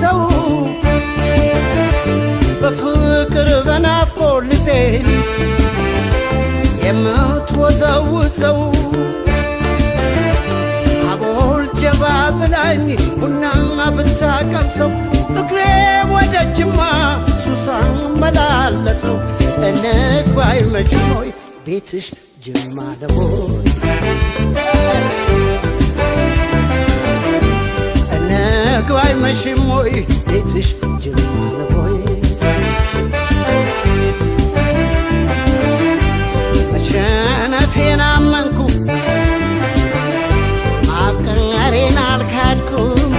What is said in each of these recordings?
ሰው በፍቅር በናፍቆት ልቤን የምትወዘውዘው አቦል ጀባ ብላኝ ቡናማ ብታቀምሰው እግሬ ወደ ጅማ ሱሳን መላለሰው እንግባ አይመሽም ሆይ ቤትሽ ጅማ ነው እንግባ አይመሽም ሆይ ቤትሽ ጅማ ነው መሸነፌን አመንኩ ማፍቀሬን አልካድኩም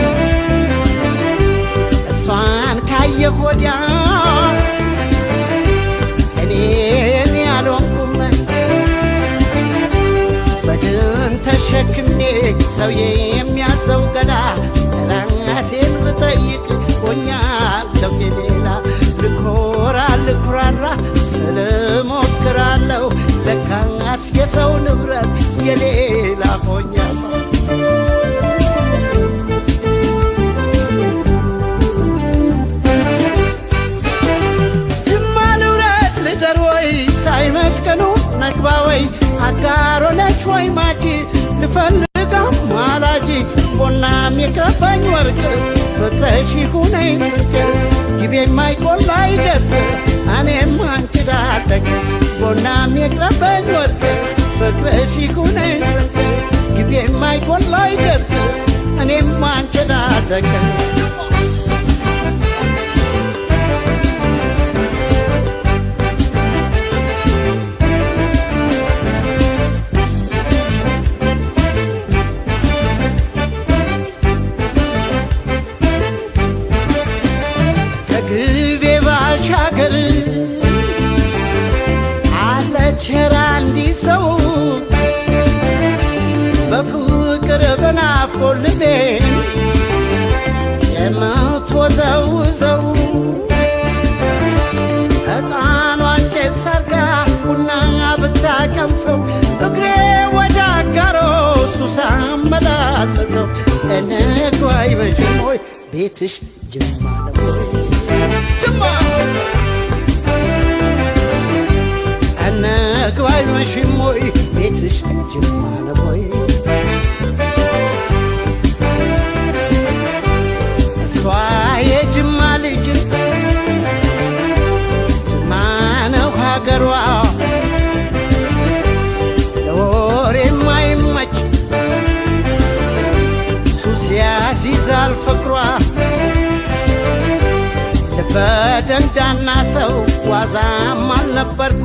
እሷን ካየሁ ወዲያ እኔን ያልሆንኩም በድን ተሸክሜ ሰውዬ የሚያዘው ገዳ ራሴን ብጠይቅ ሆኛለሁ የሌላ ልኮራ ልኩራራ ስለሞክራለሁ ለካስ የሰው ንብረት የሌላ ሆኛለሁ ጅማ ልውረድ ልደር ወይ ሳይመሽ ቀኑ ነግባ ወይ አጋሮ ነች ወይ ማጂ ልፈልጋም ማላጂ ቦናም የከፋኝ ወርቅ ፍቅረሽ ይሁነኝ ስርቅ ግቤ የማይቆላ አይደርቅ እኔም አንቺ ዳደግ ቦናም የከፋኝ ወርቅ ፍቅረሽ ይሁነኝ ስርቅ ግቤ የማይቆላ አይደርቅ እኔም አንቺ ዳደግ ግቤ ባሻገር አለችራ እንዲህ ሰው በፍቅር በናፍቆት ልቤን የምትወዘውዘው ዕጣኗን ጭስ ሰርጋ ቡና ብታቀምሰው እግሬ ወደ አጋሮ ሱሳን መላለሰው እንግባ አይመሽም ሆይ ቤትሽ ጅማ ነው ጅማ እንግባ አይመሽም ሆይ ቤትሽ ጅማ ነው እሷ የጅማ ልጅ ጅማ ነው ሀገሯ ለወሬ የማይመች ሱስ ያስይዛል ፍቅሯ በደንዳና ሰው ዋዛም አልነበርኩ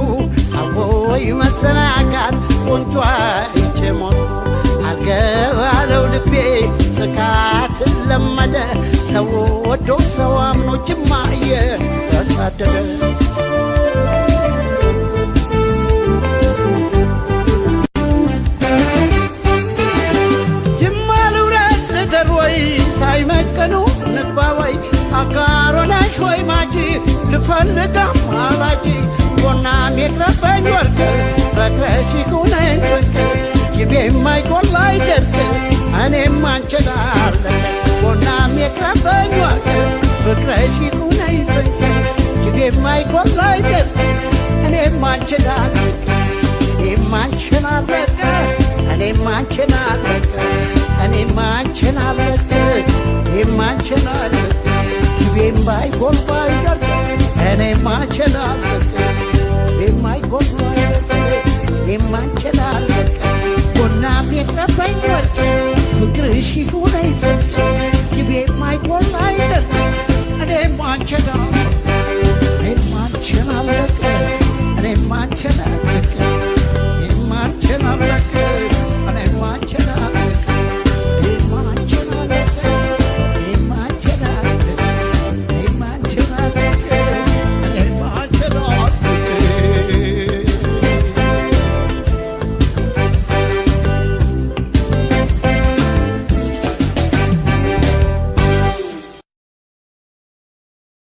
አዎይ መዘናጋት ቆንጆ አይቼ ሞትኩ አልገባለው ልቤ ጥቃትን ለመደ ሰው ወዶ ሰው አምኖ ጅማ እየተሳደደ ጅማ ልውረድ ልደር ወይ ሳይመቀኑ ንግባ ወይ አጋሮ ነሽ ወይ ማጂ ልፈልጋም አላጂ ቦናም የቅረበኝ ወርቅ ፍቅረሽ ይሁነኝ ስንቅ ግቤ የማይቆላ አይደርቅ እኔም አንቺን አለቅ ቦናም የቅረበኝ ወርቅ ፍቅረሽ ይሁነኝ ስንቅ ግቤ የማይቆላ አይደርቅ እኔም አንቺን አለቅ እኔም አንቺን አለቅ እኔም አንቺን አለቅ እኔም አንቺን አለቅ እኔም አንቺን አለቅ ግቤም ባይጎል ባይደርቅ እኔም አንቺን አለቅ ግቤም ባይጎል ባይደርቅ እኔም አንቺን አለቅ ቦናም የቅረበኝ ወርቅ ፍቅርሽ ይሁነኝ ስንቅ ግቤም ባይጎል ባይደርቅ እኔም አንቺን አለቅ